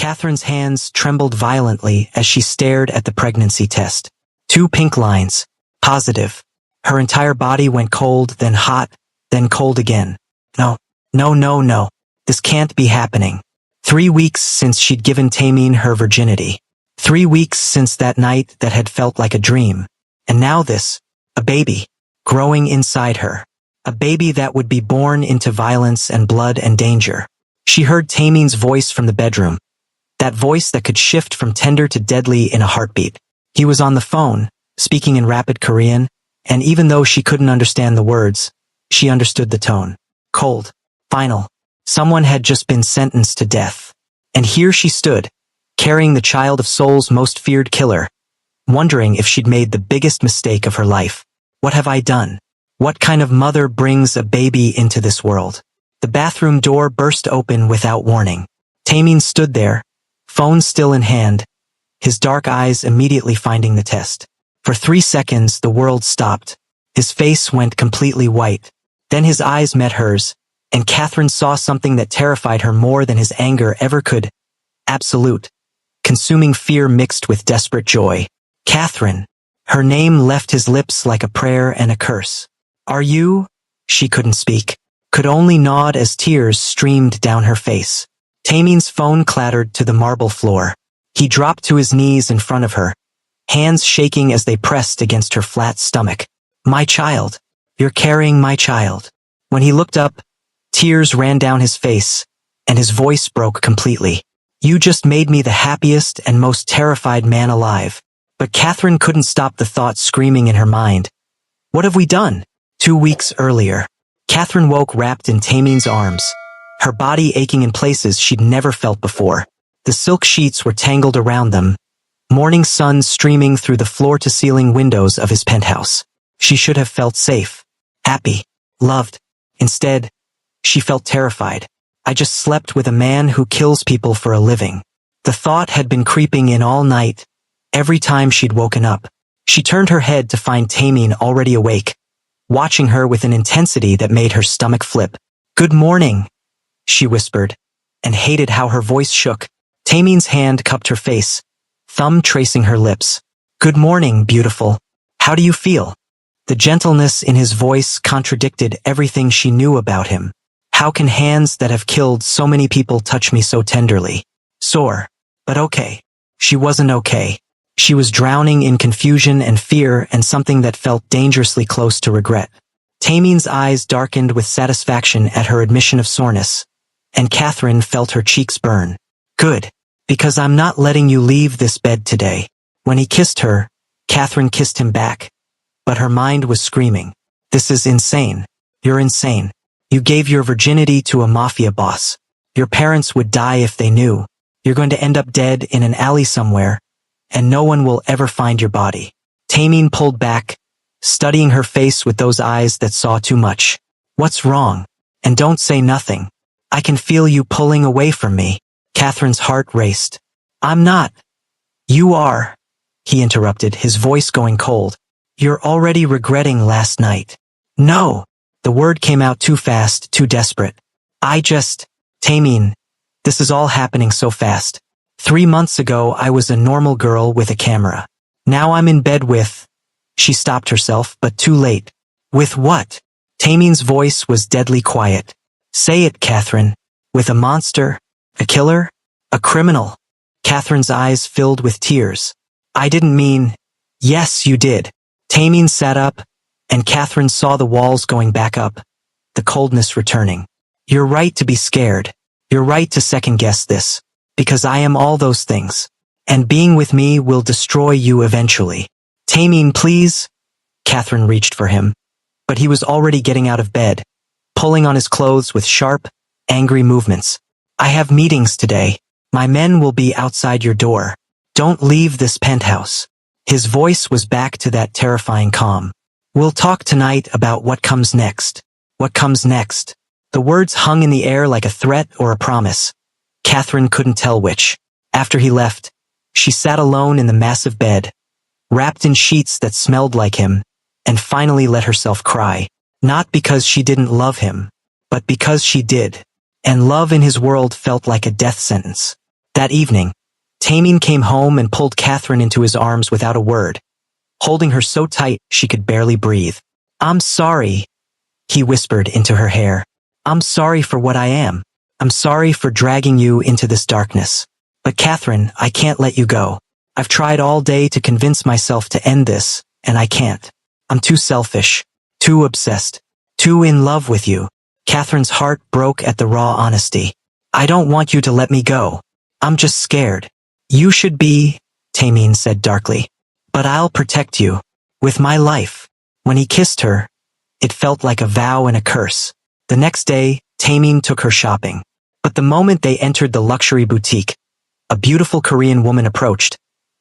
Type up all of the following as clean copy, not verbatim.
Catherine's hands trembled violently as she stared at the pregnancy test. 2 pink lines. Positive. Her entire body went cold, then hot, then cold again. No, no, no, no. This can't be happening. 3 weeks since she'd given Tameen her virginity. 3 weeks since that night that had felt like a dream. And now this. A baby. Growing inside her. A baby that would be born into violence and blood and danger. She heard Tameen's voice from the bedroom. That voice that could shift from tender to deadly in a heartbeat. He was on the phone, speaking in rapid Korean, and even though she couldn't understand the words, she understood the tone. Cold. Final. Someone had just been sentenced to death. And here she stood, carrying the child of Seoul's most feared killer, wondering if she'd made the biggest mistake of her life. What have I done? What kind of mother brings a baby into this world? The bathroom door burst open without warning. Tameen stood there, phone still in hand, his dark eyes immediately finding the test. For 3 seconds, the world stopped. His face went completely white. Then his eyes met hers, and Catherine saw something that terrified her more than his anger ever could. Absolute, consuming fear mixed with desperate joy. Catherine. Her name left his lips like a prayer and a curse. Are you? She couldn't speak, could only nod as tears streamed down her face. Tameen's phone clattered to the marble floor. He dropped to his knees in front of her, hands shaking as they pressed against her flat stomach. My child. You're carrying my child. When he looked up, tears ran down his face, and his voice broke completely. You just made me the happiest and most terrified man alive. But Catherine couldn't stop the thought screaming in her mind. What have we done? 2 weeks earlier. Catherine woke wrapped in Tameen's arms, her body aching in places she'd never felt before. The silk sheets were tangled around them, morning sun streaming through the floor-to-ceiling windows of his penthouse. She should have felt safe, happy, loved. Instead, she felt terrified. I just slept with a man who kills people for a living. The thought had been creeping in all night, every time she'd woken up. She turned her head to find Tameen already awake, watching her with an intensity that made her stomach flip. Good morning, she whispered, and hated how her voice shook. Tameen's hand cupped her face, thumb tracing her lips. Good morning, beautiful. How do you feel? The gentleness in his voice contradicted everything she knew about him. How can hands that have killed so many people touch me so tenderly? Sore, but okay. She wasn't okay. She was drowning in confusion and fear and something that felt dangerously close to regret. Tameen's eyes darkened with satisfaction at her admission of soreness, and Catherine felt her cheeks burn. Good, because I'm not letting you leave this bed today. When he kissed her, Catherine kissed him back, but her mind was screaming. This is insane. You're insane. You gave your virginity to a mafia boss. Your parents would die if they knew. You're going to end up dead in an alley somewhere, and no one will ever find your body. Tameen pulled back, studying her face with those eyes that saw too much. What's wrong? And don't say nothing. I can feel you pulling away from me. Catherine's heart raced. I'm not. You are, he interrupted, his voice going cold. You're already regretting last night. No. The word came out too fast, too desperate. Tameen, this is all happening so fast. 3 months ago, I was a normal girl with a camera. Now I'm in bed with... She stopped herself, but too late. With what? Tameen's voice was deadly quiet. Say it, Catherine. With a monster? A killer? A criminal? Catherine's eyes filled with tears. I didn't mean... Yes, you did. Tameen sat up, and Catherine saw the walls going back up, the coldness returning. You're right to be scared. You're right to second-guess this. Because I am all those things. And being with me will destroy you eventually. Tameen, please. Catherine reached for him, but he was already getting out of bed, pulling on his clothes with sharp, angry movements. I have meetings today. My men will be outside your door. Don't leave this penthouse. His voice was back to that terrifying calm. We'll talk tonight about what comes next. What comes next? The words hung in the air like a threat or a promise. Catherine couldn't tell which. After he left, she sat alone in the massive bed, wrapped in sheets that smelled like him, and finally let herself cry. Not because she didn't love him, but because she did. And love in his world felt like a death sentence. That evening, Tamin came home and pulled Catherine into his arms without a word, holding her so tight she could barely breathe. "I'm sorry," he whispered into her hair. "I'm sorry for what I am. I'm sorry for dragging you into this darkness. But Catherine, I can't let you go. I've tried all day to convince myself to end this, and I can't. I'm too selfish, too obsessed, too in love with you." Catherine's heart broke at the raw honesty. "I don't want you to let me go. I'm just scared." "You should be," Tamin said darkly. "But I'll protect you. With my life." When he kissed her, it felt like a vow and a curse. The next day, Tamin took her shopping. But the moment they entered the luxury boutique, a beautiful Korean woman approached,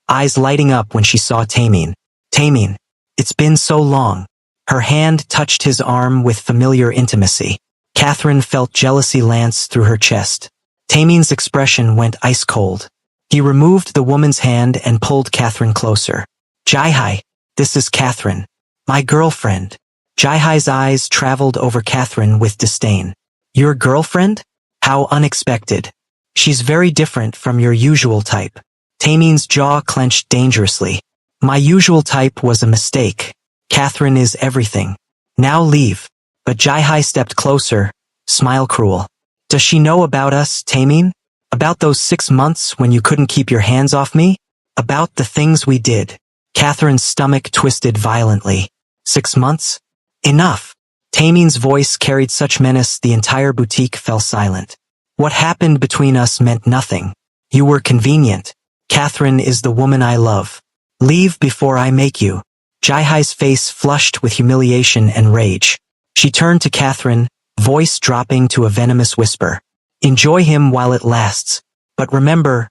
eyes lighting up when she saw Tamin. "Tamin, it's been so long." Her hand touched his arm with familiar intimacy. Catherine felt jealousy lance through her chest. Tamin's expression went ice cold. He removed the woman's hand and pulled Catherine closer. "Jae-hi, this is Catherine, my girlfriend." Jae-hi's eyes traveled over Catherine with disdain. "Your girlfriend? How unexpected. She's very different from your usual type." Tamin's jaw clenched dangerously. "My usual type was a mistake. Catherine is everything. Now leave." But Jae-hi stepped closer, smile cruel. "Does she know about us, Tamin? About those 6 months when you couldn't keep your hands off me? About the things we did?" Catherine's stomach twisted violently. 6 months? Enough. Tamin's voice carried such menace the entire boutique fell silent. "What happened between us meant nothing. You were convenient. Catherine is the woman I love. Leave before I make you." Jae-hi's face flushed with humiliation and rage. She turned to Catherine, voice dropping to a venomous whisper. "Enjoy him while it lasts. But remember,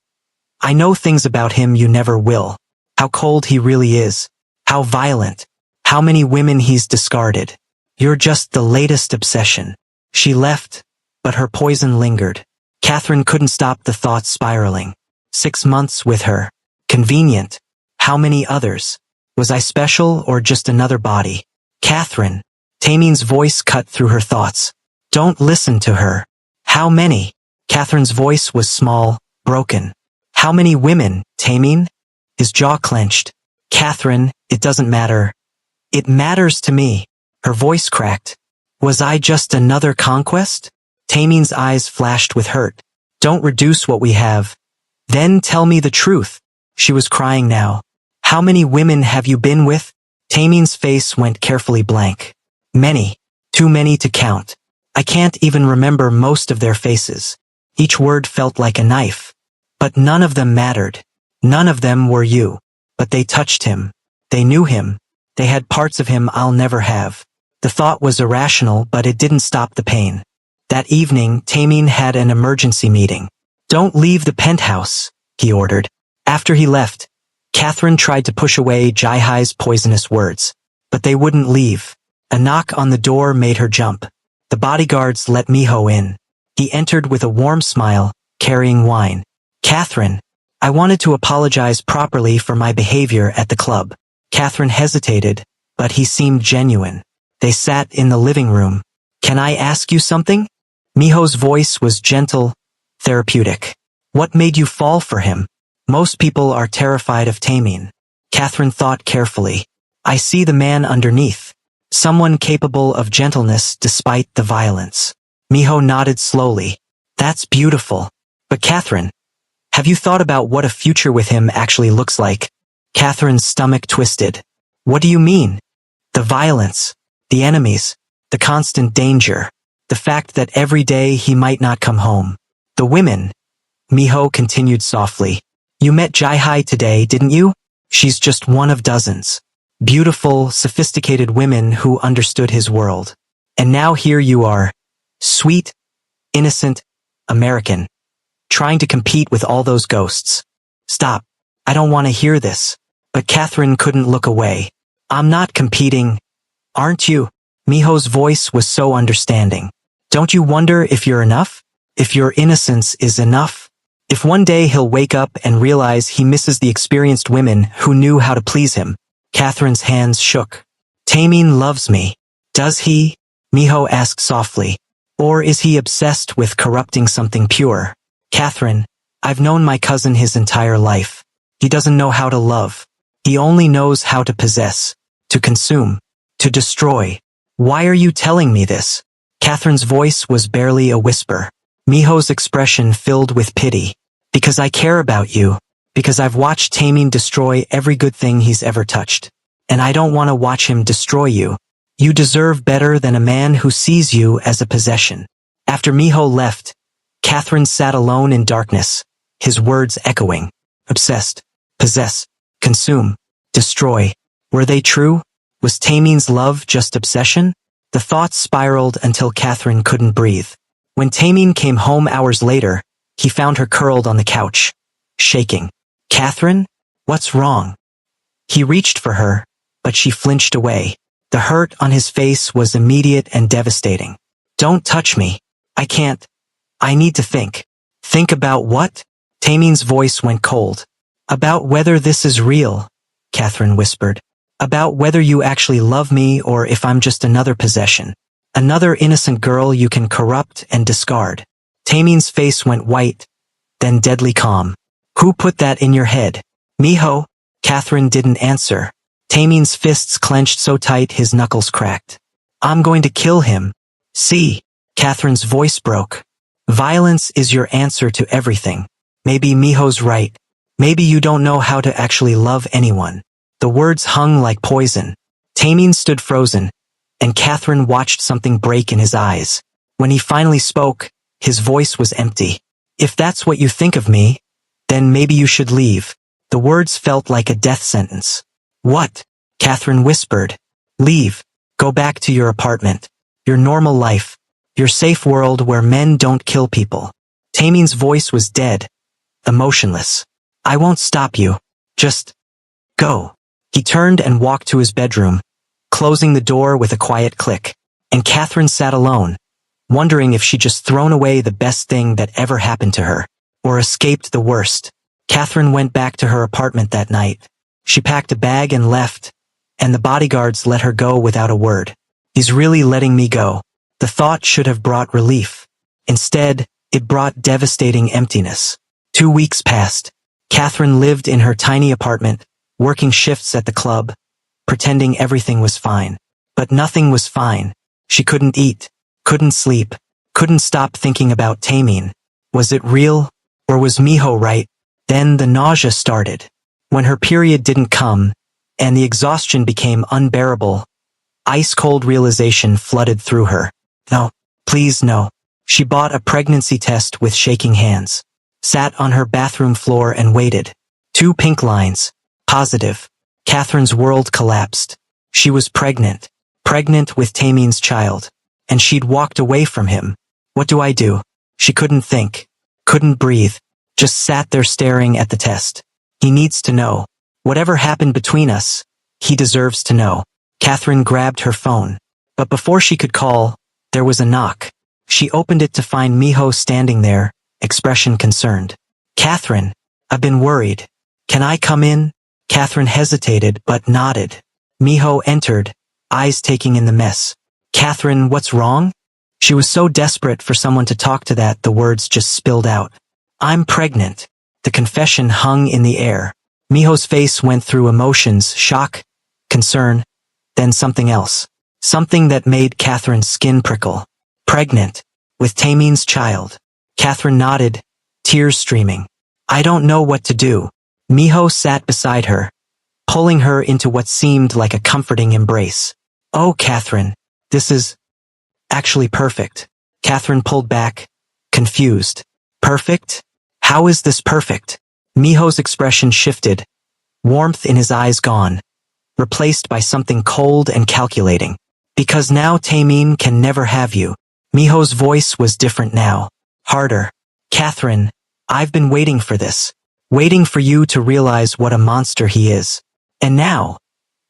I know things about him you never will. How cold he really is. How violent. How many women he's discarded. You're just the latest obsession." She left, but her poison lingered. Catherine couldn't stop the thoughts spiraling. 6 months with her. Convenient. How many others? Was I special or just another body? "Catherine." Tamin's voice cut through her thoughts. "Don't listen to her." "How many?" Catherine's voice was small, broken. "How many women, Tamin?" His jaw clenched. "Catherine, it doesn't matter." "It matters to me." Her voice cracked. "Was I just another conquest?" Tamin's eyes flashed with hurt. "Don't reduce what we have. Then tell me the truth." She was crying now. "How many women have you been with?" Tamin's face went carefully blank. "Many. Too many to count. I can't even remember most of their faces." Each word felt like a knife. "But none of them mattered. None of them were you. But they touched him. They knew him. They had parts of him I'll never have." The thought was irrational, but it didn't stop the pain. That evening, Tamin had an emergency meeting. "Don't leave the penthouse," he ordered. After he left, Catherine tried to push away Jae-hi's poisonous words. But they wouldn't leave. A knock on the door made her jump. The bodyguards let Miho in. He entered with a warm smile, carrying wine. "Catherine, I wanted to apologize properly for my behavior at the club." Catherine hesitated, but he seemed genuine. They sat in the living room. "Can I ask you something?" Miho's voice was gentle, therapeutic. "What made you fall for him?" "Most people are terrified of Tamin." Catherine thought carefully. "I see the man underneath. Someone capable of gentleness despite the violence." Miho nodded slowly. "That's beautiful. But Catherine, have you thought about what a future with him actually looks like?" Catherine's stomach twisted. "What do you mean?" "The violence, the enemies, the constant danger, the fact that every day he might not come home. The women." Miho continued softly. "You met Jae-hi today, didn't you? She's just one of dozens. Beautiful, sophisticated women who understood his world. And now here you are, sweet, innocent, American, trying to compete with all those ghosts. Stop. I don't want to hear this." But Catherine couldn't look away. "I'm not competing. Aren't you?" Miho's voice was so understanding. "Don't you wonder if you're enough? If your innocence is enough? If one day he'll wake up and realize he misses the experienced women who knew how to please him?" Catherine's hands shook. "Tamin loves me. Does he?" Miho asked softly. "Or is he obsessed with corrupting something pure?" "Catherine, I've known my cousin his entire life. He doesn't know how to love. He only knows how to possess, to consume, to destroy. Why are you telling me this? Catherine's voice was barely a whisper. Miho's expression filled with pity. Because I care about you. Because I've watched Taemin destroy every good thing he's ever touched. And I don't want to watch him destroy you. You deserve better than a man who sees you as a possession. After Miho left, Catherine sat alone in darkness, his words echoing. Obsessed, possess, consume, destroy. Were they true? Was Taemin's love just obsession? The thoughts spiraled until Catherine couldn't breathe. When Taemin came home hours later, he found her curled on the couch, shaking. Catherine? What's wrong? He reached for her, but she flinched away. The hurt on his face was immediate and devastating. Don't touch me. I can't. I need to think. Think about what? Taemin's voice went cold. About whether this is real, Catherine whispered. About whether you actually love me or if I'm just another possession. Another innocent girl you can corrupt and discard. Taemin's face went white, then deadly calm. Who put that in your head? Miho? Catherine didn't answer. Taemin's fists clenched so tight his knuckles cracked. I'm going to kill him. See? Catherine's voice broke. Violence is your answer to everything. Maybe Miho's right. Maybe you don't know how to actually love anyone. The words hung like poison. Taemin stood frozen, and Catherine watched something break in his eyes. When he finally spoke, his voice was empty. If that's what you think of me, then maybe you should leave. The words felt like a death sentence. What? Catherine whispered. Leave. Go back to your apartment. Your normal life. Your safe world where men don't kill people. Taemin's voice was dead, emotionless. I won't stop you. Just go. He turned and walked to his bedroom, closing the door with a quiet click. And Catherine sat alone, wondering if she'd just thrown away the best thing that ever happened to her, or escaped the worst. Catherine went back to her apartment that night. She packed a bag and left, and the bodyguards let her go without a word. He's really letting me go. The thought should have brought relief. Instead, it brought devastating emptiness. 2 weeks passed. Catherine lived in her tiny apartment, working shifts at the club, pretending everything was fine. But nothing was fine. She couldn't eat, couldn't sleep, couldn't stop thinking about Taemin. Was it real? Or was Miho right? Then the nausea started. When her period didn't come, and the exhaustion became unbearable, ice-cold realization flooded through her. No, please no. She bought a pregnancy test with shaking hands, sat on her bathroom floor and waited. 2 pink lines. Positive. Catherine's world collapsed. She was pregnant. Pregnant with Taemin's child. And she'd walked away from him. What do I do? She couldn't think. Couldn't breathe. Just sat there staring at the test. He needs to know. Whatever happened between us, he deserves to know. Catherine grabbed her phone. But before she could call, there was a knock. She opened it to find Miho standing there, expression concerned. Catherine, I've been worried. Can I come in? Catherine hesitated but nodded. Miho entered, eyes taking in the mess. Catherine, what's wrong? She was so desperate for someone to talk to that the words just spilled out. I'm pregnant. The confession hung in the air. Miho's face went through emotions, shock, concern, then something else. Something that made Catherine's skin prickle. Pregnant. With Taemin's child. Catherine nodded, tears streaming. I don't know what to do. Miho sat beside her, pulling her into what seemed like a comforting embrace. Oh, Catherine, this is actually perfect. Catherine pulled back, confused. Perfect? How is this perfect? Miho's expression shifted, warmth in his eyes gone, replaced by something cold and calculating. Because now Taemin can never have you. Miho's voice was different now, harder. Catherine, I've been waiting for this. Waiting for you to realize what a monster he is. And now,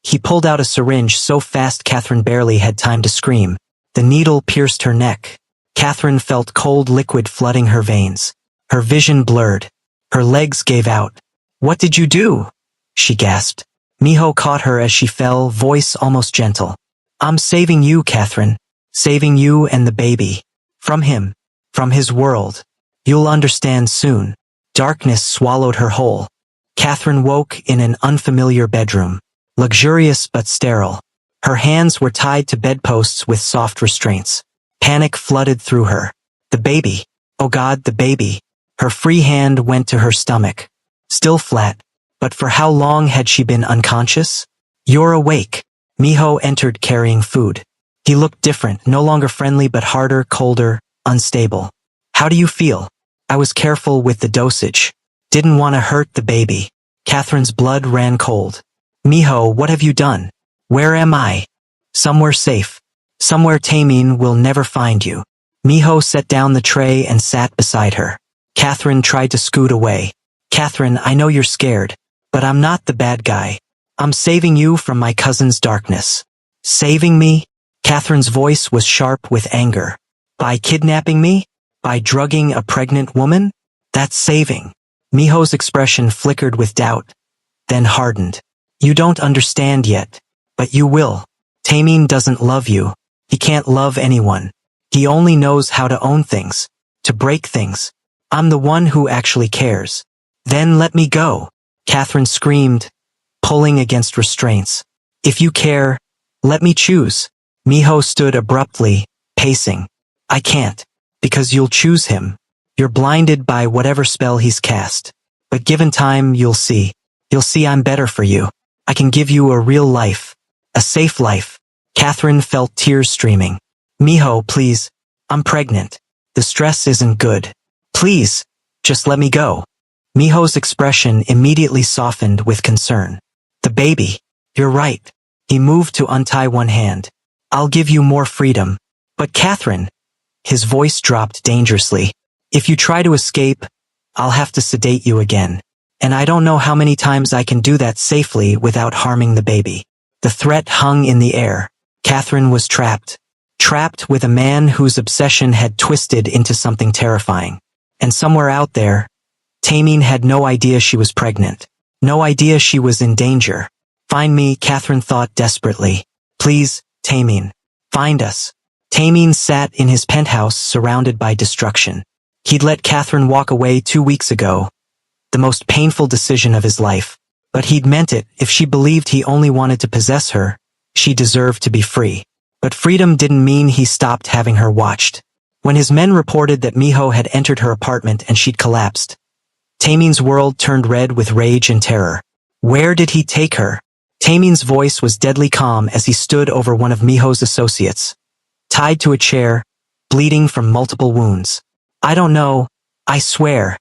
he pulled out a syringe so fast Catherine barely had time to scream. The needle pierced her neck. Catherine felt cold liquid flooding her veins. Her vision blurred. Her legs gave out. What did you do? She gasped. Miho caught her as she fell, voice almost gentle. I'm saving you, Catherine. Saving you and the baby. From him. From his world. You'll understand soon. Darkness swallowed her whole. Catherine woke in an unfamiliar bedroom, luxurious but sterile. Her hands were tied to bedposts with soft restraints. Panic flooded through her. The baby. Oh God, the baby. Her free hand went to her stomach. Still flat. But for how long had she been unconscious? You're awake. Miho entered carrying food. He looked different, no longer friendly but harder, colder, unstable. How do you feel? I was careful with the dosage. Didn't want to hurt the baby. Catherine's blood ran cold. Miho, what have you done? Where am I? Somewhere safe. Somewhere Taemin will never find you. Miho set down the tray and sat beside her. Catherine tried to scoot away. Catherine, I know you're scared, but I'm not the bad guy. I'm saving you from my cousin's darkness. Saving me? Catherine's voice was sharp with anger. By kidnapping me? By drugging a pregnant woman? That's saving. Miho's expression flickered with doubt, then hardened. You don't understand yet, but you will. Taemin doesn't love you. He can't love anyone. He only knows how to own things, to break things. I'm the one who actually cares. Then let me go. Catherine screamed, pulling against restraints. If you care, let me choose. Miho stood abruptly, pacing. I can't, because you'll choose him. You're blinded by whatever spell he's cast. But given time, you'll see. You'll see I'm better for you. I can give you a real life. A safe life. Catherine felt tears streaming. Miho, please. I'm pregnant. The stress isn't good. Please, just let me go. Miho's expression immediately softened with concern. The baby. You're right. He moved to untie one hand. I'll give you more freedom. But Catherine. His voice dropped dangerously. If you try to escape, I'll have to sedate you again. And I don't know how many times I can do that safely without harming the baby. The threat hung in the air. Catherine was trapped. Trapped with a man whose obsession had twisted into something terrifying. And somewhere out there, Taemin had no idea she was pregnant. No idea she was in danger. Find me, Catherine thought desperately. Please, Taemin. Find us. Taemin sat in his penthouse surrounded by destruction. He'd let Catherine walk away 2 weeks ago. The most painful decision of his life. But he'd meant it. If she believed he only wanted to possess her, she deserved to be free. But freedom didn't mean he stopped having her watched. When his men reported that Miho had entered her apartment and she'd collapsed, Taemin's world turned red with rage and terror. Where did he take her? Taemin's voice was deadly calm as he stood over one of Miho's associates, tied to a chair, bleeding from multiple wounds. I don't know, I swear.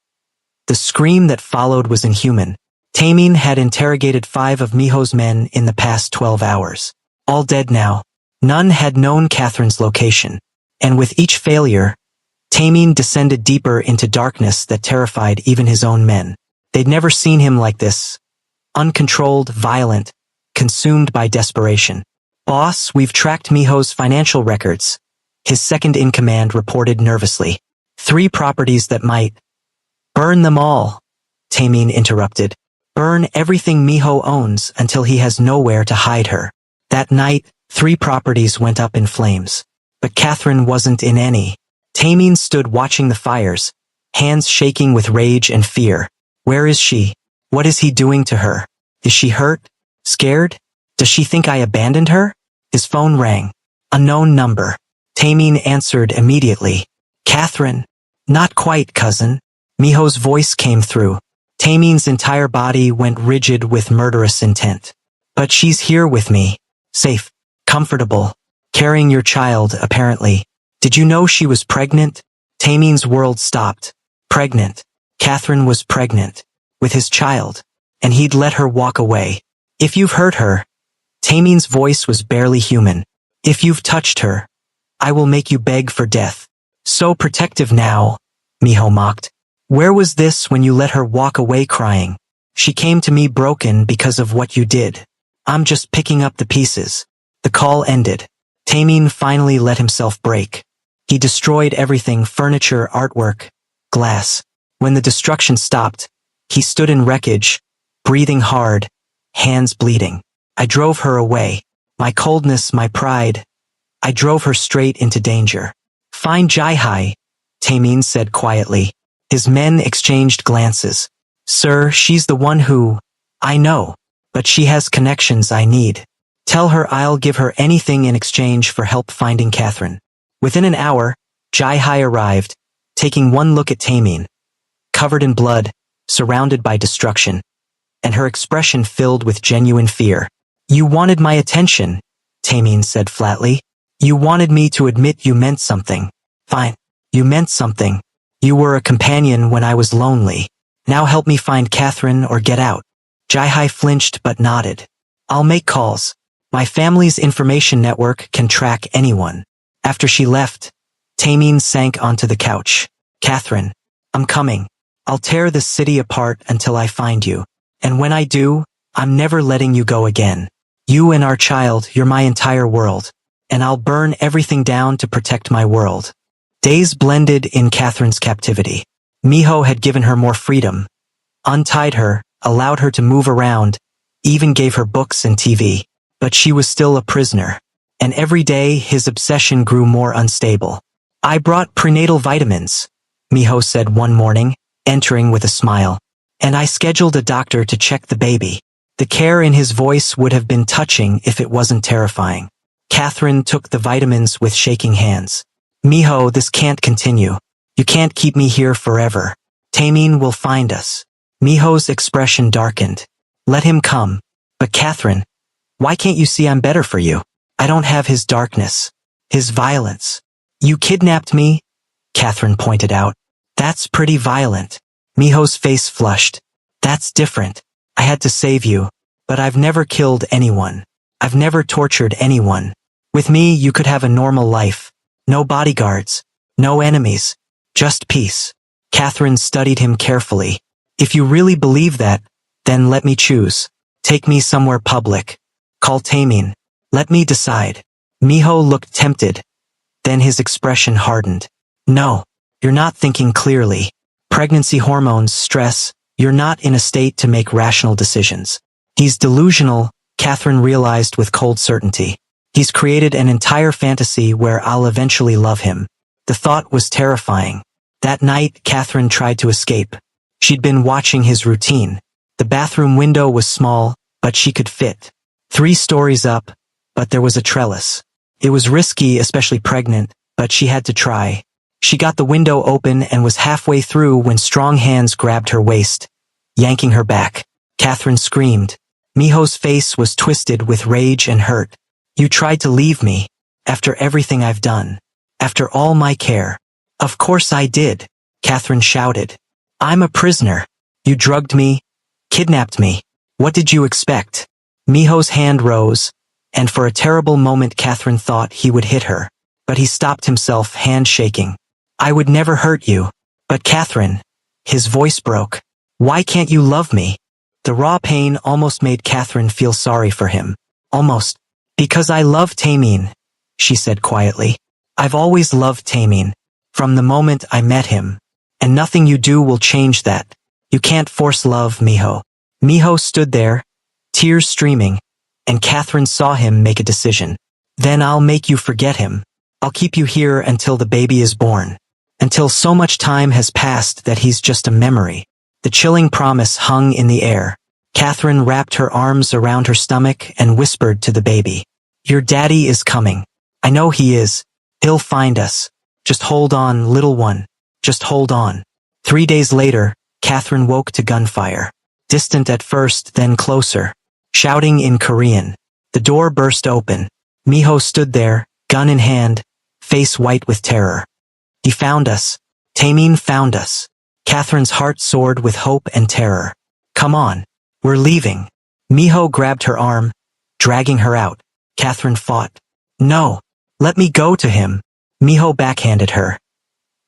The scream that followed was inhuman. Taemin had interrogated 5 of Miho's men in the past 12 hours. All dead now. None had known Catherine's location. And with each failure, Taemin descended deeper into darkness that terrified even his own men. They'd never seen him like this. Uncontrolled, violent, consumed by desperation. Boss, we've tracked Miho's financial records. His second-in-command reported nervously. 3 properties that might. Burn them all, Taemin interrupted. Burn everything Miho owns until he has nowhere to hide her. That night, 3 properties went up in flames. But Catherine wasn't in any. Taemin stood watching the fires, hands shaking with rage and fear. Where is she? What is he doing to her? Is she hurt? Scared? Does she think I abandoned her? His phone rang. Unknown number. Taemin answered immediately. Catherine. Not quite, cousin. Miho's voice came through. Taemin's entire body went rigid with murderous intent. But she's here with me. Safe. Comfortable. Carrying your child, apparently. Did you know she was pregnant? Taemin's world stopped. Pregnant. Catherine was pregnant. With his child. And he'd let her walk away. If you've hurt her. Taemin's voice was barely human. If you've touched her, I will make you beg for death. So protective now, Miho mocked. Where was this when you let her walk away crying? She came to me broken because of what you did. I'm just picking up the pieces. The call ended. Taemin finally let himself break. He destroyed everything, furniture, artwork, glass. When the destruction stopped, he stood in wreckage, breathing hard, hands bleeding. I drove her away. My coldness, my pride. I drove her straight into danger. Find Jaihai, Taemin said quietly. His men exchanged glances. Sir, she's the one who… I know, but she has connections I need. Tell her I'll give her anything in exchange for help finding Catherine. Within an hour, Jai-Hai arrived, taking one look at Taemin, covered in blood, surrounded by destruction, and her expression filled with genuine fear. You wanted my attention, Taemin said flatly. You wanted me to admit you meant something. Fine. You meant something. You were a companion when I was lonely. Now help me find Catherine or get out. Jai-Hai flinched but nodded. I'll make calls. My family's information network can track anyone. After she left, Taemin sank onto the couch. Catherine, I'm coming. I'll tear this city apart until I find you. And when I do, I'm never letting you go again. You and our child, you're my entire world. And I'll burn everything down to protect my world. Days blended in Catherine's captivity. Miho had given her more freedom, untied her, allowed her to move around, even gave her books and TV. But she was still a prisoner. And every day his obsession grew more unstable. I brought prenatal vitamins, Miho said one morning, entering with a smile. And I scheduled a doctor to check the baby. The care in his voice would have been touching if it wasn't terrifying. Catherine took the vitamins with shaking hands. Miho, this can't continue. You can't keep me here forever. Taemin will find us. Miho's expression darkened. Let him come. But Catherine, why can't you see I'm better for you? I don't have his darkness, his violence. You kidnapped me, Catherine pointed out. That's pretty violent. Miho's face flushed. That's different. I had to save you, but I've never killed anyone. I've never tortured anyone. With me, you could have a normal life. No bodyguards, no enemies, just peace. Catherine studied him carefully. If you really believe that, then let me choose. Take me somewhere public. Call Taemin. Let me decide. Miho looked tempted. Then his expression hardened. No, you're not thinking clearly. Pregnancy hormones, stress, you're not in a state to make rational decisions. He's delusional, Catherine realized with cold certainty. He's created an entire fantasy where I'll eventually love him. The thought was terrifying. That night, Catherine tried to escape. She'd been watching his routine. The bathroom window was small, but she could fit 3 stories up, but there was a trellis. It was risky, especially pregnant, but she had to try. She got the window open and was halfway through when strong hands grabbed her waist, yanking her back. Catherine screamed. Miho's face was twisted with rage and hurt. You tried to leave me, after everything I've done, after all my care. Of course I did, Catherine shouted. I'm a prisoner. You drugged me, kidnapped me. What did you expect? Miho's hand rose, and for a terrible moment Catherine thought he would hit her. But he stopped himself, hand shaking. I would never hurt you. But Catherine, his voice broke. Why can't you love me? The raw pain almost made Catherine feel sorry for him. Almost. Because I love Taemin, she said quietly. I've always loved Taemin, from the moment I met him. And nothing you do will change that. You can't force love, Miho. Miho stood there, tears streaming, and Catherine saw him make a decision. Then I'll make you forget him. I'll keep you here until the baby is born. Until so much time has passed that he's just a memory. The chilling promise hung in the air. Catherine wrapped her arms around her stomach and whispered to the baby. Your daddy is coming. I know he is. He'll find us. Just hold on, little one. Just hold on. 3 days later, Catherine woke to gunfire. Distant at first, then closer. Shouting in Korean. The door burst open. Miho stood there, gun in hand, face white with terror. He found us. Taemin found us. Catherine's heart soared with hope and terror. Come on. We're leaving. Miho grabbed her arm, dragging her out. Catherine fought. No. Let me go to him. Miho backhanded her.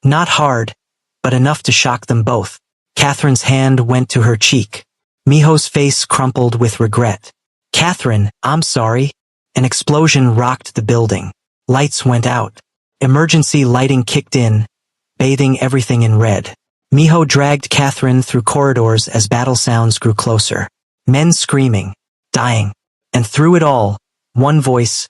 Not hard, but enough to shock them both. Catherine's hand went to her cheek. Miho's face crumpled with regret. Catherine, I'm sorry. An explosion rocked the building. Lights went out. Emergency lighting kicked in, bathing everything in red. Miho dragged Catherine through corridors as battle sounds grew closer. Men screaming, dying. And through it all, one voice.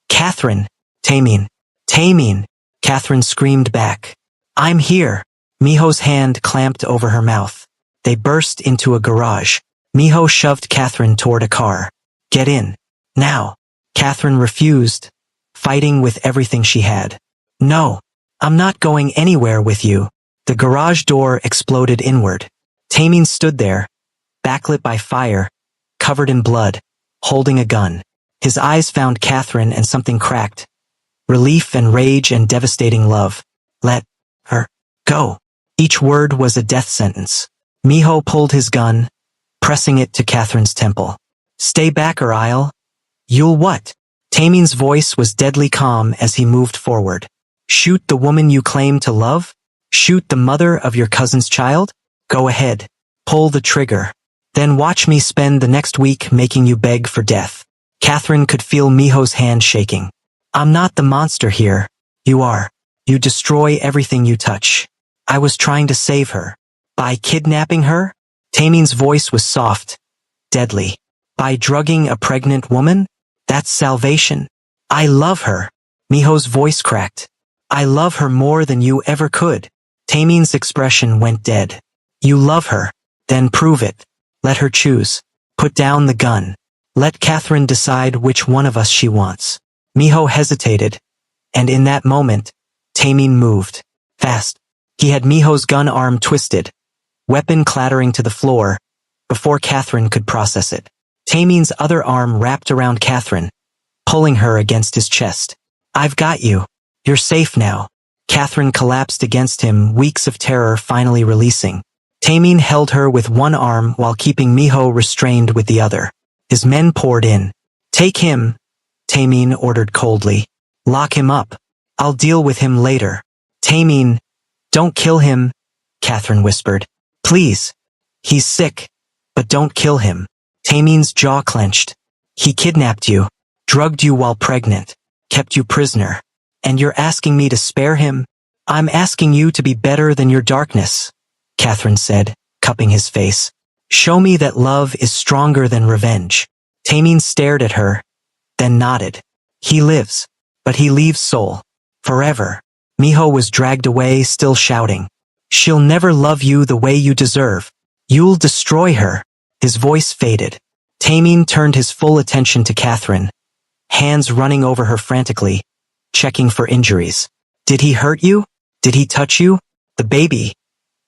Catherine. Taemin. Taemin. Catherine screamed back. I'm here. Miho's hand clamped over her mouth. They burst into a garage. Miho shoved Catherine toward a car. Get in. Now. Catherine refused, fighting with everything she had. No. I'm not going anywhere with you. The garage door exploded inward. Taemin stood there, backlit by fire, covered in blood, holding a gun. His eyes found Catherine and something cracked. Relief and rage and devastating love. Let her go. Each word was a death sentence. Miho pulled his gun, pressing it to Catherine's temple. Stay back or You'll what? Taemin's voice was deadly calm as he moved forward. Shoot the woman you claim to love? Shoot the mother of your cousin's child? Go ahead. Pull the trigger. Then watch me spend the next week making you beg for death. Catherine could feel Miho's hand shaking. I'm not the monster here. You are. You destroy everything you touch. I was trying to save her. By kidnapping her? Taemin's voice was soft, deadly. By drugging a pregnant woman? That's salvation. I love her. Miho's voice cracked. I love her more than you ever could. Taemin's expression went dead. You love her. Then prove it. Let her choose. Put down the gun. Let Catherine decide which one of us she wants. Miho hesitated, and in that moment, Taemin moved. Fast. He had Miho's gun arm twisted, weapon clattering to the floor, before Catherine could process it. Taemin's other arm wrapped around Catherine, pulling her against his chest. I've got you. You're safe now. Catherine collapsed against him, weeks of terror finally releasing. Taemin held her with one arm while keeping Miho restrained with the other. His men poured in. Take him, Taemin ordered coldly. Lock him up. I'll deal with him later. Taemin, don't kill him, Catherine whispered. Please. He's sick, but don't kill him. Taemin's jaw clenched. He kidnapped you, drugged you while pregnant, kept you prisoner. And you're asking me to spare him? I'm asking you to be better than your darkness, Catherine said, cupping his face. Show me that love is stronger than revenge. Taemin stared at her, then nodded. He lives, but he leaves Seoul. Forever. Miho was dragged away, still shouting. She'll never love you the way you deserve. You'll destroy her. His voice faded. Taemin turned his full attention to Catherine, hands running over her frantically, checking for injuries. Did he hurt you? Did he touch you? The baby.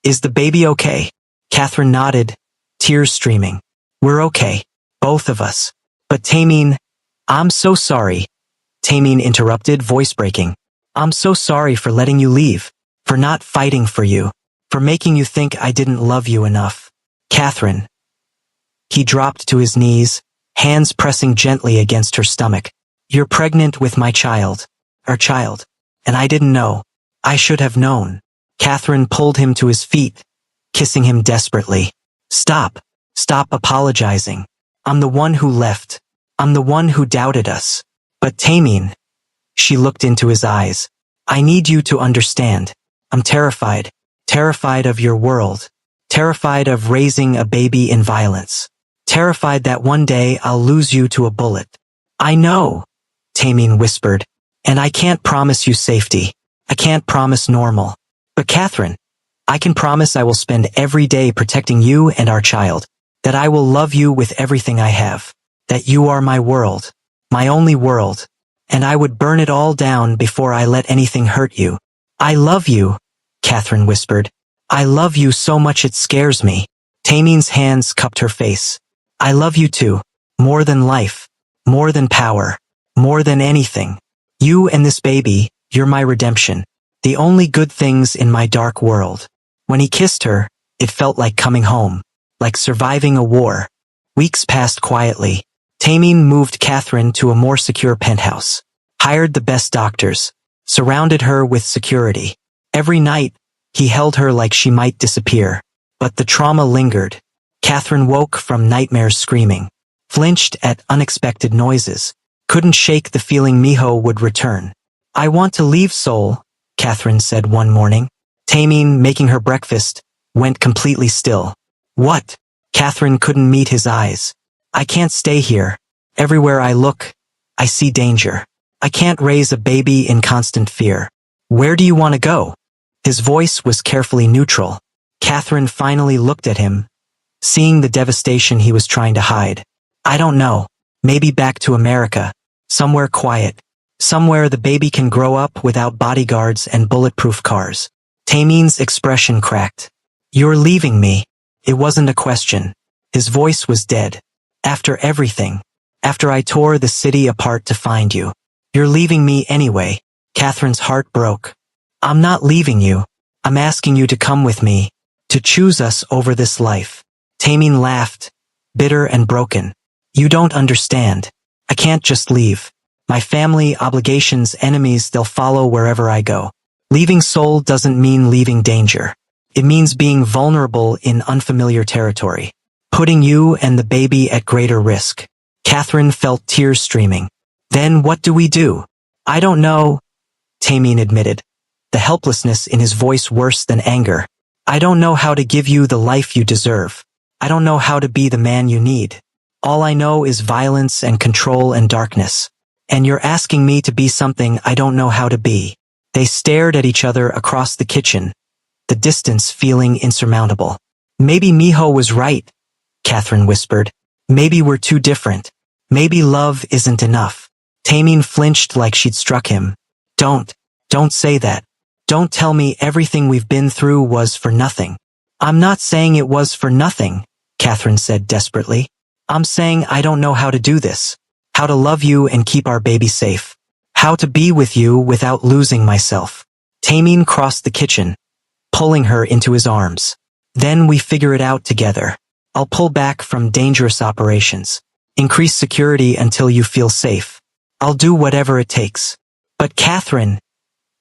Is the baby okay? Catherine nodded, tears streaming. We're okay. Both of us. But Taemin, I'm so sorry. Taemin interrupted, voice breaking. I'm so sorry for letting you leave, for not fighting for you, for making you think I didn't love you enough. Catherine. He dropped to his knees, hands pressing gently against her stomach. You're pregnant with my child. Our child. And I didn't know. I should have known. Catherine pulled him to his feet, kissing him desperately. Stop. Stop apologizing. I'm the one who left. I'm the one who doubted us. But Taemin. She looked into his eyes. I need you to understand. I'm terrified. Terrified of your world. Terrified of raising a baby in violence. Terrified that one day I'll lose you to a bullet. I know, Taemin whispered. And I can't promise you safety. I can't promise normal. But Catherine, I can promise I will spend every day protecting you and our child. That I will love you with everything I have. That you are my world. My only world. And I would burn it all down before I let anything hurt you. I love you, Catherine whispered. I love you so much it scares me. Taemin's hands cupped her face. I love you too. More than life. More than power. More than anything. You and this baby, you're my redemption. The only good things in my dark world. When he kissed her, it felt like coming home. Like surviving a war. Weeks passed quietly. Taemin moved Catherine to a more secure penthouse. Hired the best doctors. Surrounded her with security. Every night, he held her like she might disappear. But the trauma lingered. Catherine woke from nightmares screaming. Flinched at unexpected noises. Couldn't shake the feeling Miho would return. I want to leave Seoul, Catherine said one morning. Taemin, making her breakfast, went completely still. What? Catherine couldn't meet his eyes. I can't stay here. Everywhere I look, I see danger. I can't raise a baby in constant fear. Where do you want to go? His voice was carefully neutral. Catherine finally looked at him, seeing the devastation he was trying to hide. I don't know. Maybe back to America. Somewhere quiet. Somewhere the baby can grow up without bodyguards and bulletproof cars. Tamin's expression cracked. You're leaving me. It wasn't a question. His voice was dead. After everything. After I tore the city apart to find you. You're leaving me anyway. Catherine's heart broke. I'm not leaving you. I'm asking you to come with me. To choose us over this life. Tamin laughed, bitter and broken. You don't understand. I can't just leave. My family, obligations, enemies, they'll follow wherever I go. Leaving Seoul doesn't mean leaving danger. It means being vulnerable in unfamiliar territory. Putting you and the baby at greater risk. Catherine felt tears streaming. Then what do we do? I don't know, Tamin admitted, the helplessness in his voice worse than anger. I don't know how to give you the life you deserve. I don't know how to be the man you need. All I know is violence and control and darkness. And you're asking me to be something I don't know how to be. They stared at each other across the kitchen, the distance feeling insurmountable. Maybe Miho was right, Catherine whispered. Maybe we're too different. Maybe love isn't enough. Tamin flinched like she'd struck him. Don't say that. Don't tell me everything we've been through was for nothing. I'm not saying it was for nothing, Catherine said desperately. I'm saying I don't know how to do this. How to love you and keep our baby safe. How to be with you without losing myself. Tamin crossed the kitchen, pulling her into his arms. Then we figure it out together. I'll pull back from dangerous operations. Increase security until you feel safe. I'll do whatever it takes. But Catherine,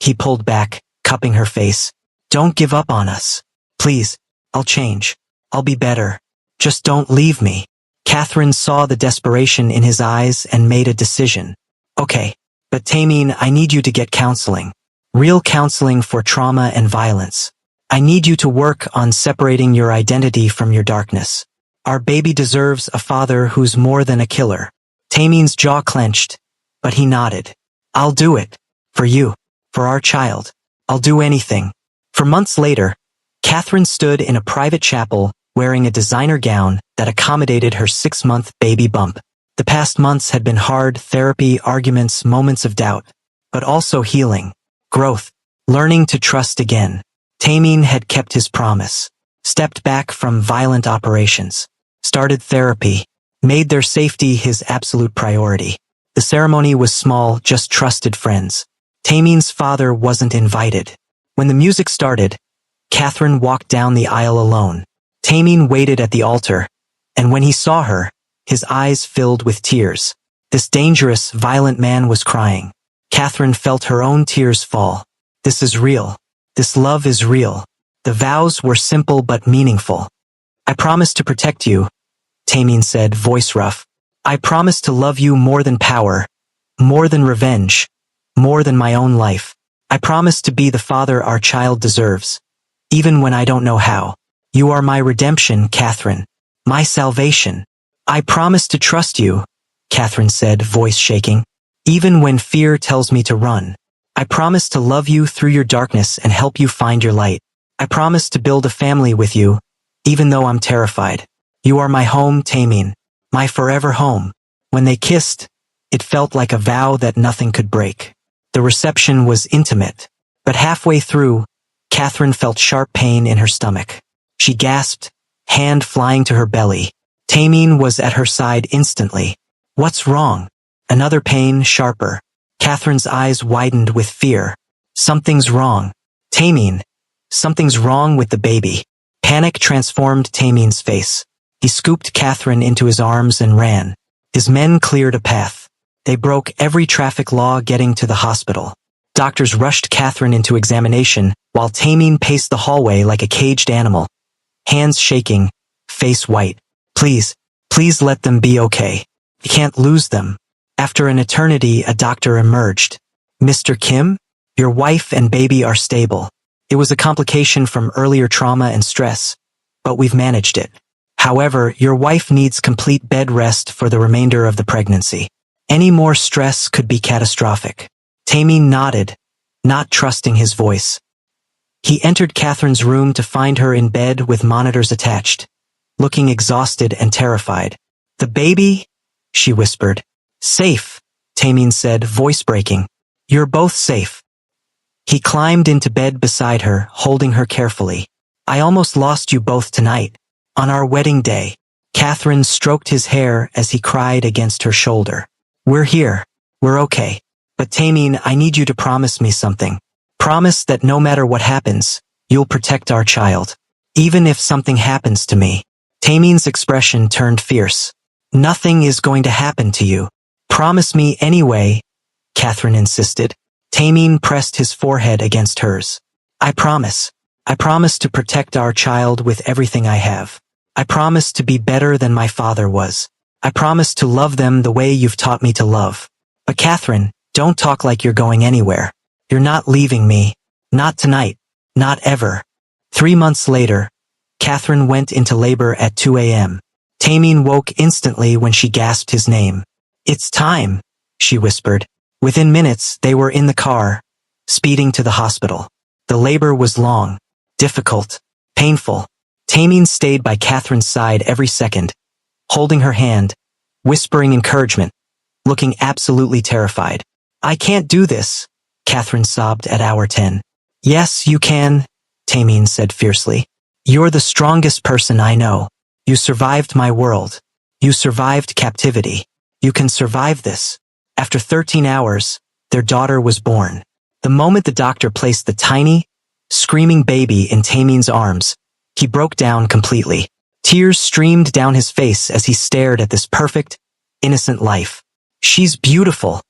he pulled back, cupping her face. Don't give up on us. Please, I'll change. I'll be better. Just don't leave me. Catherine saw the desperation in his eyes and made a decision. Okay, but Tamin, I need you to get counseling. Real counseling for trauma and violence. I need you to work on separating your identity from your darkness. Our baby deserves a father who's more than a killer. Tamin's jaw clenched, but he nodded. I'll do it. For you. For our child. I'll do anything. For months later, Catherine stood in a private chapel wearing a designer gown that accommodated her 6-month baby bump. The past months had been hard, therapy, arguments, moments of doubt, but also healing, growth, learning to trust again. Tamin had kept his promise, stepped back from violent operations, started therapy, made their safety his absolute priority. The ceremony was small, just trusted friends. Tamin's father wasn't invited. When the music started, Catherine walked down the aisle alone. Tamin waited at the altar, and when he saw her, his eyes filled with tears. This dangerous, violent man was crying. Catherine felt her own tears fall. This is real. This love is real. The vows were simple but meaningful. I promise to protect you, Tamin said, voice rough. I promise to love you more than power, more than revenge, more than my own life. I promise to be the father our child deserves, even when I don't know how. You are my redemption, Catherine. My salvation. I promise to trust you, Catherine said, voice shaking. Even when fear tells me to run. I promise to love you through your darkness and help you find your light. I promise to build a family with you, even though I'm terrified. You are my home, Tamin. My forever home. When they kissed, it felt like a vow that nothing could break. The reception was intimate, but halfway through, Catherine felt sharp pain in her stomach. She gasped, hand flying to her belly. Tamin was at her side instantly. What's wrong? Another pain, sharper. Catherine's eyes widened with fear. Something's wrong. Tamin. Something's wrong with the baby. Panic transformed Tamin's face. He scooped Catherine into his arms and ran. His men cleared a path. They broke every traffic law getting to the hospital. Doctors rushed Catherine into examination, while Tamin paced the hallway like a caged animal. Hands shaking, face white. Please let them be okay. You can't lose them. After an eternity, a doctor emerged. Mr. Kim, your wife and baby are stable. It was a complication from earlier trauma and stress, but we've managed it. However, your wife needs complete bed rest for the remainder of the pregnancy. Any more stress could be catastrophic. Tamin nodded, not trusting his voice. He entered Catherine's room to find her in bed with monitors attached, looking exhausted and terrified. "The baby?" she whispered. "Safe," Tameen said, voice breaking. "You're both safe." He climbed into bed beside her, holding her carefully. "I almost lost you both tonight. On our wedding day." Catherine stroked his hair as he cried against her shoulder. "We're here. We're okay. But Tameen, I need you to promise me something. Promise that no matter what happens, you'll protect our child. Even if something happens to me." Tameen's expression turned fierce. "Nothing is going to happen to you. Promise me anyway," Catherine insisted. Tameen pressed his forehead against hers. "I promise. I promise to protect our child with everything I have. I promise to be better than my father was. I promise to love them the way you've taught me to love. But Catherine, don't talk like you're going anywhere. You're not leaving me. Not tonight. Not ever." 3 months later, Catherine went into labor at 2 a.m. Tameen woke instantly when she gasped his name. "It's time," she whispered. Within minutes, they were in the car, speeding to the hospital. The labor was long, difficult, painful. Tameen stayed by Catherine's side every second, holding her hand, whispering encouragement, looking absolutely terrified. "I can't do this," Catherine sobbed at hour 10. "Yes, you can," Tameen said fiercely. "You're the strongest person I know. You survived my world. You survived captivity. You can survive this." After 13 hours, their daughter was born. The moment the doctor placed the tiny, screaming baby in Tameen's arms, he broke down completely. Tears streamed down his face as he stared at this perfect, innocent life. "She's beautiful,"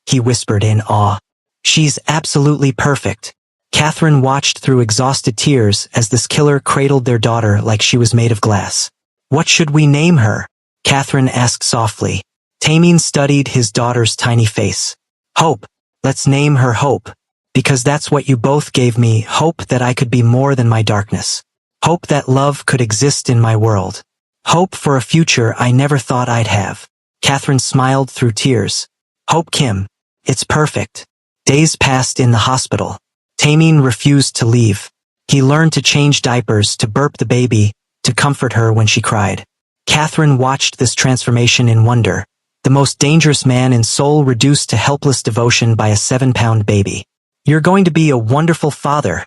he whispered in awe. "She's absolutely perfect." Catherine watched through exhausted tears as this killer cradled their daughter like she was made of glass. "What should we name her?" Catherine asked softly. Tameen studied his daughter's tiny face. "Hope. Let's name her Hope. Because that's what you both gave me, hope that I could be more than my darkness. Hope that love could exist in my world. Hope for a future I never thought I'd have." Catherine smiled through tears. "Hope Kim. It's perfect." Days passed in the hospital. Tameen refused to leave. He learned to change diapers, to burp the baby, to comfort her when she cried. Catherine watched this transformation in wonder. The most dangerous man in Seoul reduced to helpless devotion by a 7-pound baby. "You're going to be a wonderful father,"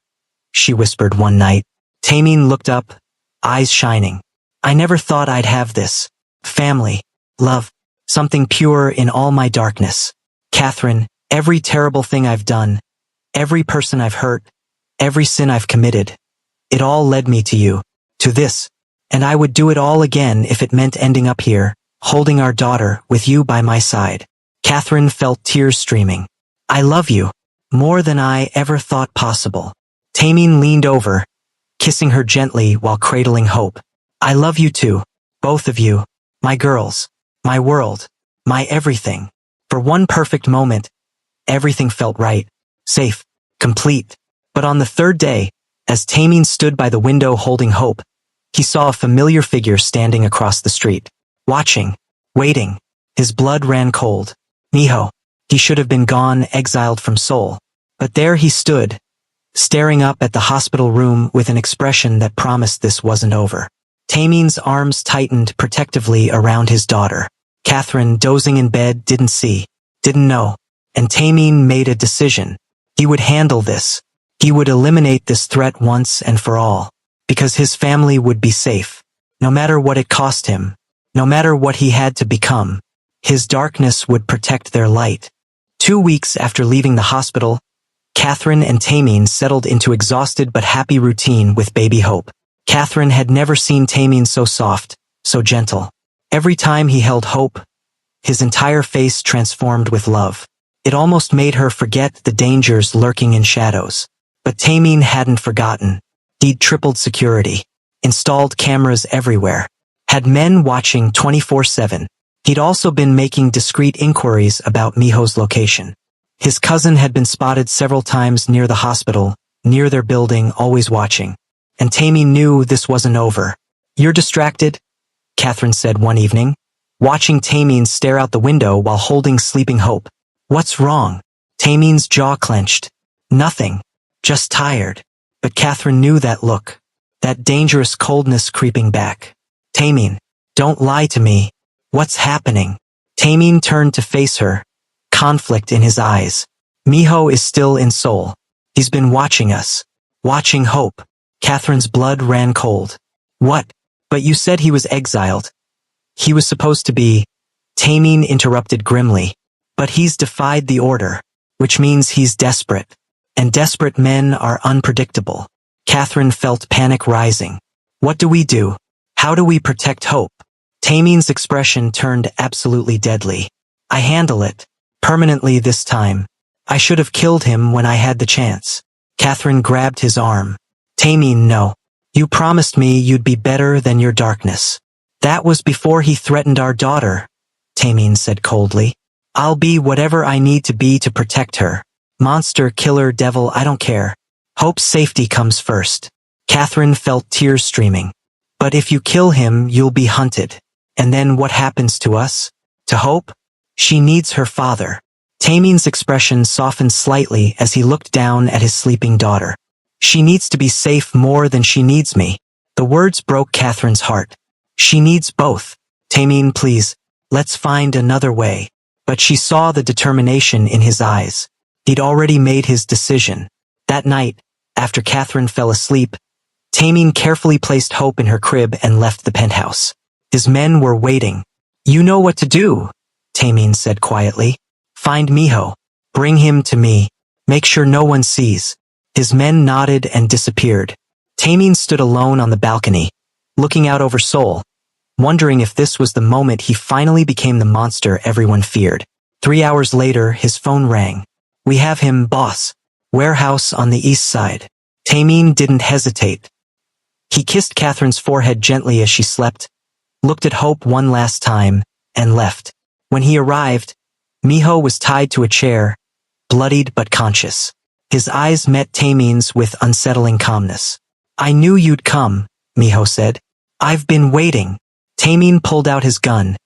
she whispered one night. Tameen looked up, eyes shining. "I never thought I'd have this. Family. Love. Something pure in all my darkness. Catherine, every terrible thing I've done, every person I've hurt, every sin I've committed, it all led me to you, to this. And I would do it all again if it meant ending up here, holding our daughter with you by my side." Catherine felt tears streaming. "I love you. More than I ever thought possible." Tameen leaned over, kissing her gently while cradling Hope. "I love you too, both of you, my girls, my world, my everything." For one perfect moment, everything felt right, safe, complete. But on the third day, as Tameen stood by the window holding Hope, he saw a familiar figure standing across the street, watching, waiting. His blood ran cold. Miho. He should have been gone, exiled from Seoul. But there he stood, staring up at the hospital room with an expression that promised this wasn't over. Tameen's arms tightened protectively around his daughter. Catherine, dozing in bed, didn't see, didn't know. And Tameen made a decision. He would handle this. He would eliminate this threat once and for all. Because his family would be safe. No matter what it cost him. No matter what he had to become. His darkness would protect their light. 2 weeks after leaving the hospital, Catherine and Tameen settled into exhausted but happy routine with baby Hope. Catherine had never seen Tameen so soft, so gentle. Every time he held Hope, his entire face transformed with love. It almost made her forget the dangers lurking in shadows. But Tameen hadn't forgotten. He'd tripled security, installed cameras everywhere, had men watching 24/7. He'd also been making discreet inquiries about Miho's location. His cousin had been spotted several times near the hospital, near their building, always watching. And Tameen knew this wasn't over. "You're distracted?" Catherine said one evening, watching Tameen stare out the window while holding sleeping Hope. "What's wrong?" Tameen's jaw clenched. "Nothing. Just tired." But Catherine knew that look, that dangerous coldness creeping back. Tamine, don't lie to me. What's happening? Tamine turned to face her, conflict in his eyes. Miho is still in Seoul. He's been watching us. Watching Hope. Catherine's blood ran cold. What? But you said he was exiled. He was supposed to be. Tamine interrupted grimly. But he's defied the order, which means he's desperate. And desperate men are unpredictable. Catherine felt panic rising. What do we do? How do we protect Hope? Tamine's expression turned absolutely deadly. I handle it. Permanently this time. I should have killed him when I had the chance. Catherine grabbed his arm. Tamine, no. You promised me you'd be better than your darkness. That was before he threatened our daughter, Tamine said coldly. I'll be whatever I need to be to protect her. Monster, killer, devil, I don't care. Hope's safety comes first. Catherine felt tears streaming. But if you kill him, you'll be hunted. And then what happens to us? To Hope? She needs her father. Tamine's expression softened slightly as he looked down at his sleeping daughter. She needs to be safe more than she needs me. The words broke Catherine's heart. She needs both. Tamine, please, let's find another way. But she saw the determination in his eyes. He'd already made his decision. That night, after Catherine fell asleep, Tamine carefully placed Hope in her crib and left the penthouse. His men were waiting. You know what to do, Tamine said quietly. Find Miho. Bring him to me. Make sure no one sees. His men nodded and disappeared. Tamine stood alone on the balcony, looking out over Seoul, wondering if this was the moment he finally became the monster everyone feared. 3 hours later, his phone rang. We have him, boss. Warehouse on the east side. Tamine didn't hesitate. He kissed Catherine's forehead gently as she slept, looked at Hope one last time, and left. When he arrived, Miho was tied to a chair, bloodied but conscious. His eyes met Tamine's with unsettling calmness. I knew you'd come, Miho said. I've been waiting. Tamine pulled out his gun,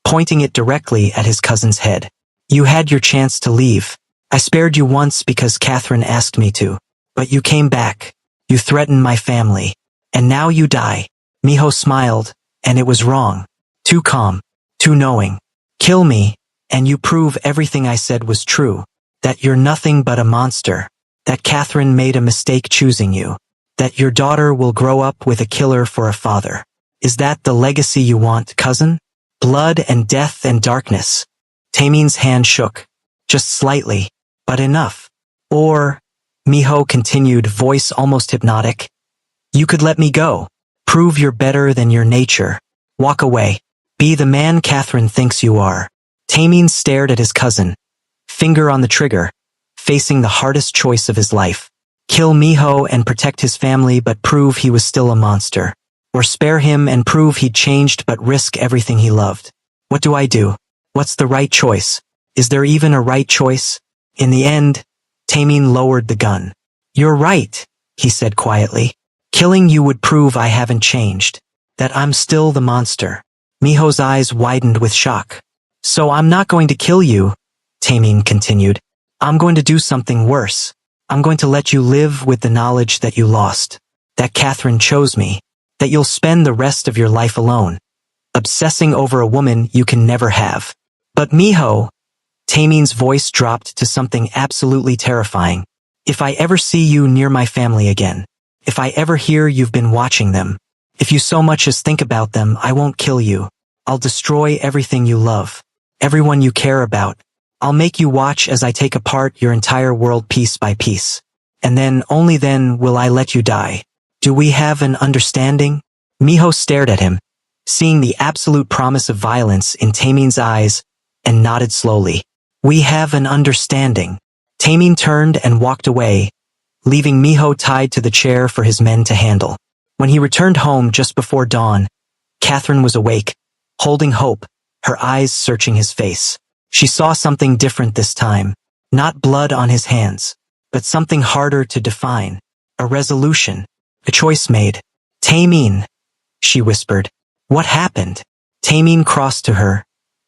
pointing it directly at his cousin's head. You had your chance to leave. I spared you once because Catherine asked me to. But you came back. You threatened my family. And now you die. Miho smiled, and it was wrong. Too calm. Too knowing. Kill me, and you prove everything I said was true. That you're nothing but a monster. That Catherine made a mistake choosing you. That your daughter will grow up with a killer for a father. Is that the legacy you want, cousin? Blood and death and darkness. Tamine's hand shook. Just slightly, but enough. Or, Miho continued, voice almost hypnotic, you could let me go. Prove you're better than your nature. Walk away. Be the man Catherine thinks you are. Tamine stared at his cousin, finger on the trigger, facing the hardest choice of his life. Kill Miho and protect his family but prove he was still a monster. Or spare him and prove he'd changed but risk everything he loved. What do I do? What's the right choice? Is there even a right choice? In the end, Tamine lowered the gun. You're right, he said quietly. Killing you would prove I haven't changed. That I'm still the monster. Miho's eyes widened with shock. So I'm not going to kill you, Tamine continued. I'm going to do something worse. I'm going to let you live with the knowledge that you lost. That Catherine chose me. That you'll spend the rest of your life alone, obsessing over a woman you can never have. But Miho, Tamine's voice dropped to something absolutely terrifying. If I ever see you near my family again, if I ever hear you've been watching them, if you so much as think about them, I won't kill you. I'll destroy everything you love, everyone you care about. I'll make you watch as I take apart your entire world piece by piece. And then, only then, will I let you die. Do we have an understanding? Miho stared at him, seeing the absolute promise of violence in Tamine's eyes, and nodded slowly. We have an understanding. Tamine turned and walked away, leaving Miho tied to the chair for his men to handle. When he returned home just before dawn, Catherine was awake, holding Hope, her eyes searching his face. She saw something different this time, not blood on his hands, but something harder to define, a resolution, a choice made. Tamine, she whispered. What happened? Tamine crossed to her,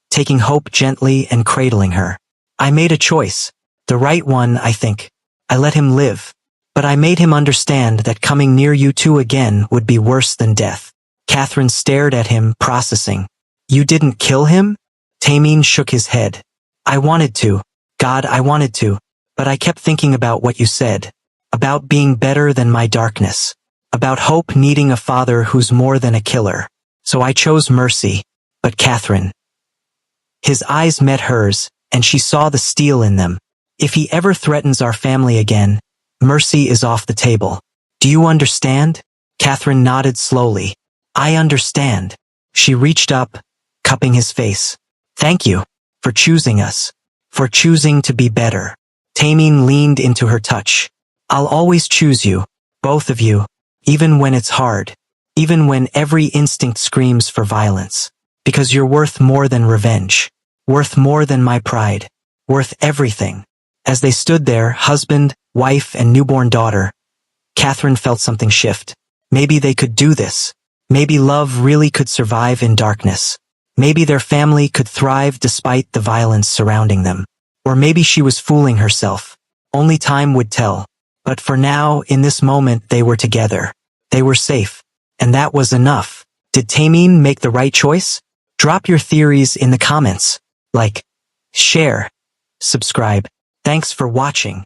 taking Hope gently and cradling her. I made a choice, the right one, I think. I let him live. But I made him understand that coming near you two again would be worse than death. Catherine stared at him, processing. You didn't kill him? Tamim shook his head. I wanted to. God, I wanted to. But I kept thinking about what you said. About being better than my darkness. About hope needing a father who's more than a killer. So I chose mercy. But Catherine. His eyes met hers, and she saw the steel in them. If he ever threatens our family again, mercy is off the table. Do you understand? Catherine nodded slowly. I understand. She reached up, cupping his face. Thank you. For choosing us. For choosing to be better. Tamim leaned into her touch. I'll always choose you. Both of you. Even when it's hard. Even when every instinct screams for violence. Because you're worth more than revenge. Worth more than my pride. Worth everything. As they stood there, husband, wife, and newborn daughter, Catherine felt something shift. Maybe they could do this. Maybe love really could survive in darkness. Maybe their family could thrive despite the violence surrounding them. Or maybe she was fooling herself. Only time would tell. But for now, in this moment, they were together. They were safe. And that was enough. Did Tamim make the right choice? Drop your theories in the comments. Like, share, subscribe. Thanks for watching.